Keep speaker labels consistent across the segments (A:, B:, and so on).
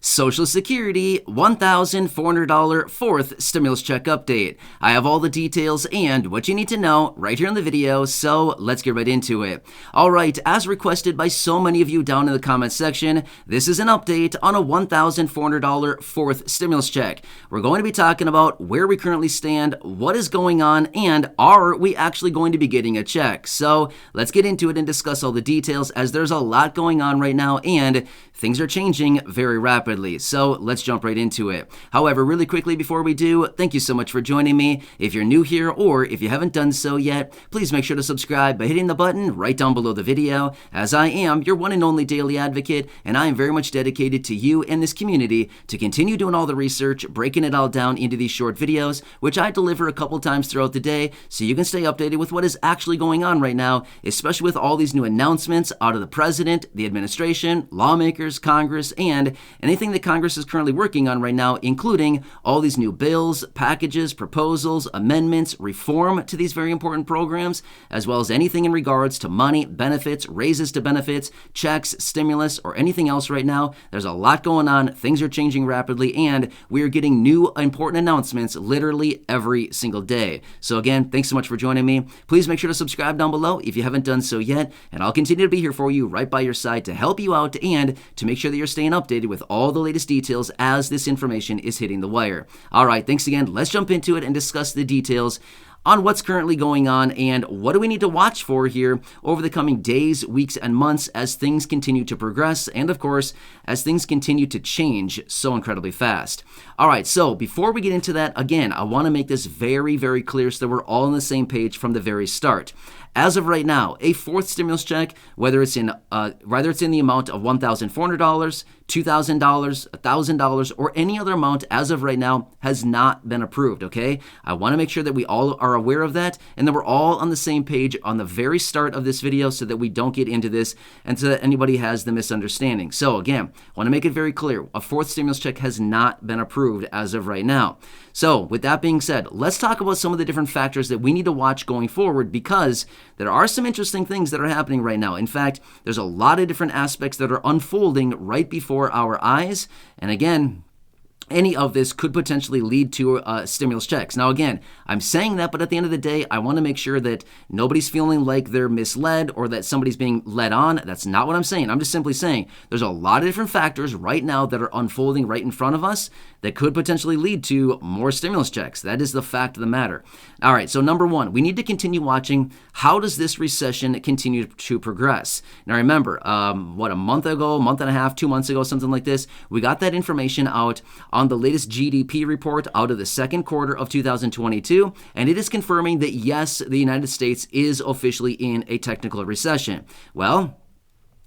A: Social Security $1,400 fourth stimulus check update. I have all the details and what you need to know right here in the video, so let's get right into it. Alright, as requested by so many of you down in the comments section, this is an update on a $1,400 fourth stimulus check. We're going to be talking about where we currently stand, what is going on, and are we actually going to be getting a check? So let's get into it and discuss all the details, as there's a lot going on right now and things are changing very rapidly. So let's jump right into it. However, really quickly before we do, thank you so much for joining me. If you're new here or if you haven't done so yet, please make sure to subscribe by hitting the button right down below the video, as I am your one and only daily advocate, and I am very much dedicated to you and this community to continue doing all the research, breaking it all down into these short videos, which I deliver a couple times throughout the day, so you can stay updated with what is actually going on right now, especially with all these new announcements out of the president, the administration, lawmakers, Congress, and anything that Congress is currently working on right now, including all these new bills, packages, proposals, amendments, reform to these very important programs, as well as anything in regards to money, benefits, raises to benefits, checks, stimulus, or anything else right now. There's a lot going on, things are changing rapidly, and we are getting new important announcements literally every single day. So again, thanks so much for joining me. Please make sure to subscribe down below if you haven't done so yet, and I'll continue to be here for you right by your side to help you out and to make sure that you're staying updated with all the latest details as this information is hitting the wire. All right, thanks again. Let's jump into it and discuss the details on what's currently going on and what do we need to watch for here over the coming days, weeks, and months as things continue to progress and, of course, as things continue to change so incredibly fast. All right, so before we get into that, again, I want to make this very, very clear so that we're all on the same page from the very start. As of right now, a fourth stimulus check, whether it's in the amount of $1,400, $2,000, $1,000, or any other amount as of right now, has not been approved, okay? I want to make sure that we all are aware of that and that we're all on the same page on the very start of this video so that we don't get into this and so that anybody has the misunderstanding. So again, I want to make it very clear, a fourth stimulus check has not been approved as of right now. So with that being said, let's talk about some of the different factors that we need to watch going forward, because there are some interesting things that are happening right now. In fact, there's a lot of different aspects that are unfolding right before our eyes. And again, any of this could potentially lead to stimulus checks. Now, again, I'm saying that, but at the end of the day, I want to make sure that nobody's feeling like they're misled or that somebody's being led on. That's not what I'm saying. I'm just simply saying there's a lot of different factors right now that are unfolding right in front of us that could potentially lead to more stimulus checks. That is the fact of the matter. All right, so number one, we need to continue watching how does this recession continue to progress. Now, remember, a month ago, month and a half, 2 months ago, something like this, we got that information out on the latest GDP report out of the second quarter of 2022, and it is confirming that yes, the United States is officially in a technical recession. Well,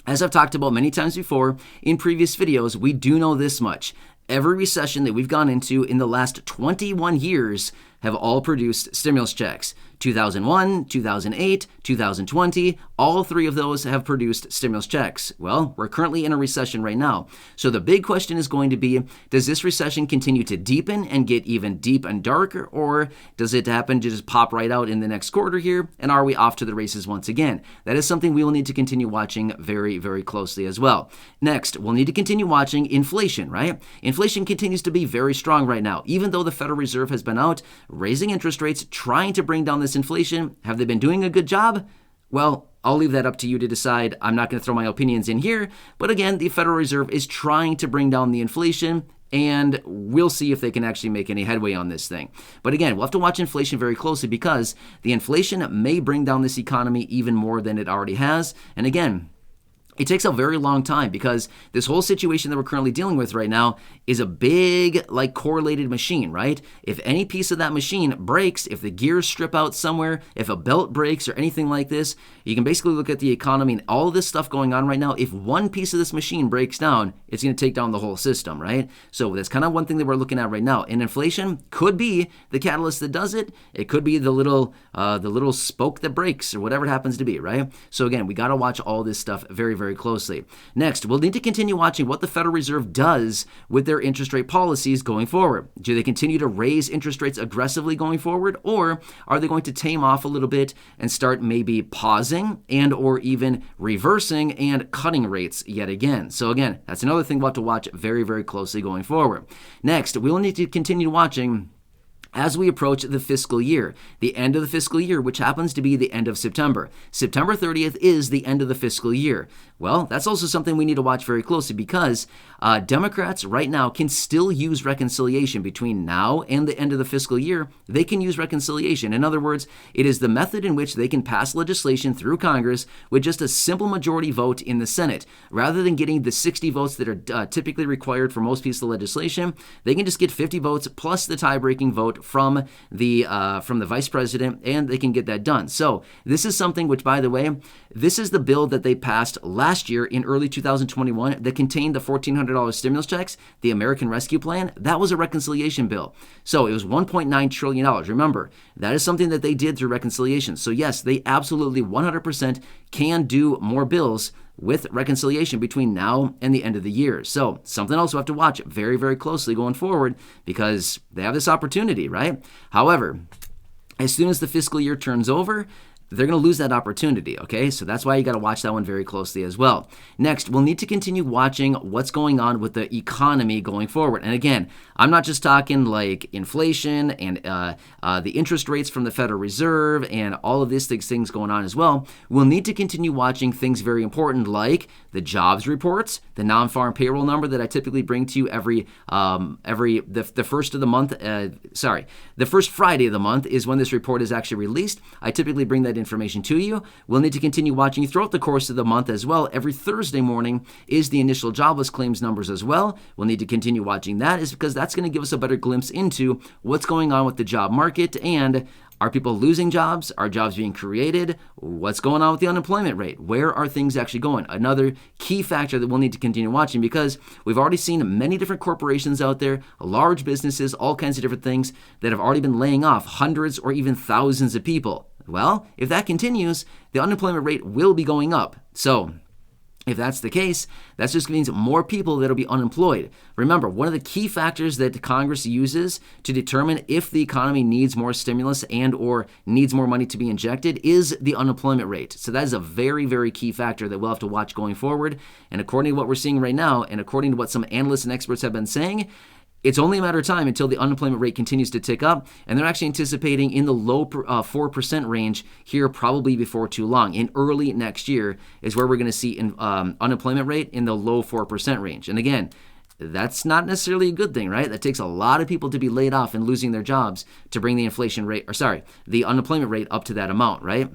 A: as I've talked about many times before in previous videos, we do know this much. Every recession that we've gone into in the last 21 years have all produced stimulus checks. 2001, 2008, 2020, all three of those have produced stimulus checks. Well, we're currently in a recession right now. So the big question is going to be, does this recession continue to deepen and get even deep and darker, or does it happen to just pop right out in the next quarter here, and are we off to the races once again? That is something we will need to continue watching very, very closely as well. Next, we'll need to continue watching inflation, right? Inflation continues to be very strong right now. Even though the Federal Reserve has been out raising interest rates, trying to bring down this inflation, have they been doing a good job? Well, I'll leave that up to you to decide. I'm not going to throw my opinions in here. But again, the Federal Reserve is trying to bring down the inflation, and we'll see if they can actually make any headway on this thing. But again, we'll have to watch inflation very closely, because the inflation may bring down this economy even more than it already has. And again, it takes a very long time, because this whole situation that we're currently dealing with right now is a big, correlated machine, right? If any piece of that machine breaks, if the gears strip out somewhere, if a belt breaks or anything like this, you can basically look at the economy and all of this stuff going on right now. If one piece of this machine breaks down, it's going to take down the whole system, right? So that's kind of one thing that we're looking at right now. And inflation could be the catalyst that does it. It could be the little spoke that breaks or whatever it happens to be, right? So again, we got to watch all this stuff very, very very closely. Next, we'll need to continue watching what the Federal Reserve does with their interest rate policies going forward. Do they continue to raise interest rates aggressively going forward, or are they going to tame off a little bit and start maybe pausing and or even reversing and cutting rates yet again? So again, that's another thing we'll have to watch very, very closely going forward. Next, we'll need to continue watching as we approach the fiscal year, the end of the fiscal year, which happens to be the end of September. September 30th is the end of the fiscal year. Well, that's also something we need to watch very closely because Democrats right now can still use reconciliation between now and the end of the fiscal year. They can use reconciliation. In other words, it is the method in which they can pass legislation through Congress with just a simple majority vote in the Senate. Rather than getting the 60 votes that are typically required for most pieces of legislation, they can just get 50 votes plus the tie-breaking vote from the vice president, and they can get that done. So this is something which, by the way, this is the bill that they passed last year in early 2021 that contained the $1,400 stimulus checks, the American Rescue Plan. That was a reconciliation bill. So it was $1.9 trillion. Remember, that is something that they did through reconciliation. So yes, they absolutely 100% can do more bills with reconciliation between now and the end of the year. So something else we have to watch very, very closely going forward because they have this opportunity, right? However, as soon as the fiscal year turns over, they're going to lose that opportunity, okay? So that's why you got to watch that one very closely as well. Next, we'll need to continue watching what's going on with the economy going forward. And again, I'm not just talking like inflation and the interest rates from the Federal Reserve and all of these things going on as well. We'll need to continue watching things very important like the jobs reports, the non-farm payroll number that I typically bring to you the first of the month. The first Friday of the month is when this report is actually released. I typically bring that information to you. We'll need to continue watching throughout the course of the month as well. Every Thursday morning is the initial jobless claims numbers as well. We'll need to continue watching that is because that's going to give us a better glimpse into what's going on with the job market and are people losing jobs? Are jobs being created? What's going on with the unemployment rate? Where are things actually going? Another key factor that we'll need to continue watching because we've already seen many different corporations out there, large businesses, all kinds of different things that have already been laying off hundreds or even thousands of people. Well, if that continues, the unemployment rate will be going up. So if that's the case, that just means more people that will be unemployed. Remember, one of the key factors that Congress uses to determine if the economy needs more stimulus and or needs more money to be injected is the unemployment rate. So that is a very, very key factor that we'll have to watch going forward. And according to what we're seeing right now, and according to what some analysts and experts have been saying, it's only a matter of time until the unemployment rate continues to tick up, and they're actually anticipating in the low 4% range here probably before too long. In early next year is where we're going to see unemployment rate in the low 4% range. And again, that's not necessarily a good thing, right? That takes a lot of people to be laid off and losing their jobs to bring the the unemployment rate up to that amount, right?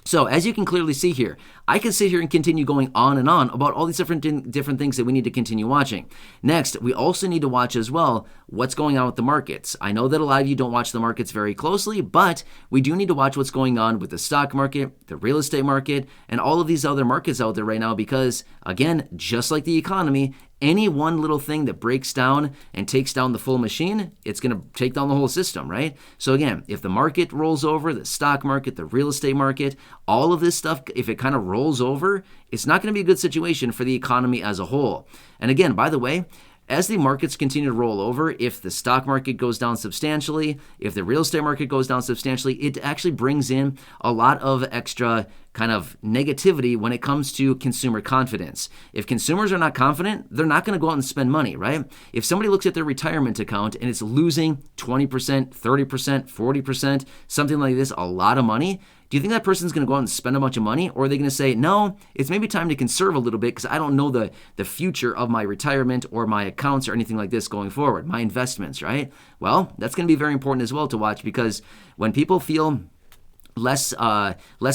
A: So as you can clearly see here, I can sit here and continue going on and on about all these different things that we need to continue watching. Next, we also need to watch as well what's going on with the markets. I know that a lot of you don't watch the markets very closely, but we do need to watch what's going on with the stock market, the real estate market, and all of these other markets out there right now because, again, just like the economy, any one little thing that breaks down and takes down the full machine, it's going to take down the whole system, right? So again, if the market rolls over, the stock market, the real estate market, all of this stuff, if it kind of rolls over, it's not going to be a good situation for the economy as a whole. And again, by the way, as the markets continue to roll over, if the stock market goes down substantially, if the real estate market goes down substantially, it actually brings in a lot of extra kind of negativity when it comes to consumer confidence. If consumers are not confident, they're not going to go out and spend money, right? If somebody looks at their retirement account and it's losing 20%, 30%, 40%, something like this, a lot of money, do you think that person's going to go out and spend a bunch of money? Or are they going to say, no, it's maybe time to conserve a little bit because I don't know the future of my retirement or my accounts or anything like this going forward, my investments, right? Well, that's going to be very important as well to watch because when people feel less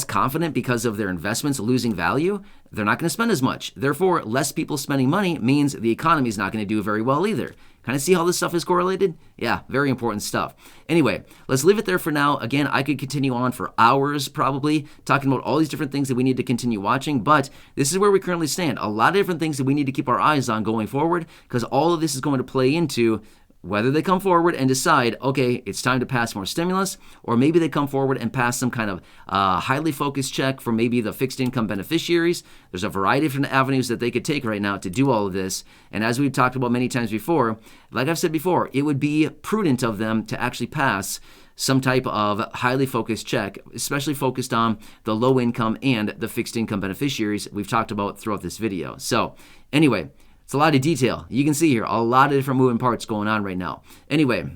A: confident because of their investments losing value, they're not going to spend as much. Therefore, less people spending money means the economy is not going to do very well either. Kind of see how this stuff is correlated? Yeah, very important stuff. Anyway, let's leave it there for now. Again, I could continue on for hours probably talking about all these different things that we need to continue watching, but this is where we currently stand. A lot of different things that we need to keep our eyes on going forward because all of this is going to play into whether they come forward and decide, okay, it's time to pass more stimulus, or maybe they come forward and pass some kind of highly focused check for maybe the fixed income beneficiaries. There's a variety of different avenues that they could take right now to do all of this. And as we've talked about many times before, like I've said before, it would be prudent of them to actually pass some type of highly focused check, especially focused on the low income and the fixed income beneficiaries we've talked about throughout this video. So anyway, it's a lot of detail. You can see here a lot of different moving parts going on right now. Anyway,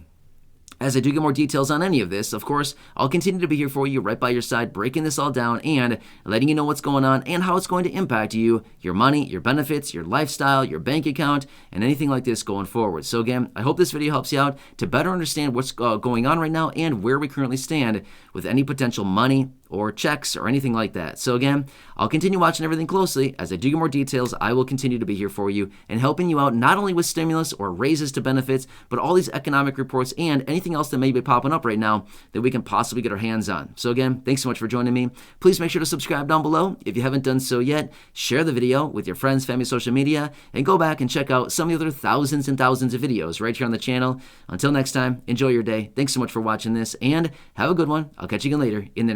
A: as I do get more details on any of this, of course, I'll continue to be here for you right by your side, breaking this all down and letting you know what's going on and how it's going to impact you, your money, your benefits, your lifestyle, your bank account, and anything like this going forward. So again, I hope this video helps you out to better understand what's going on right now and where we currently stand with any potential money or checks or anything like that. So again, I'll continue watching everything closely. As I do get more details, I will continue to be here for you and helping you out not only with stimulus or raises to benefits, but all these economic reports and anything else that may be popping up right now that we can possibly get our hands on. So again, thanks so much for joining me. Please make sure to subscribe down below. If you haven't done so yet, share the video with your friends, family, social media, and go back and check out some of the other thousands and thousands of videos right here on the channel. Until next time, enjoy your day. Thanks so much for watching this and have a good one. I'll catch you again later in the next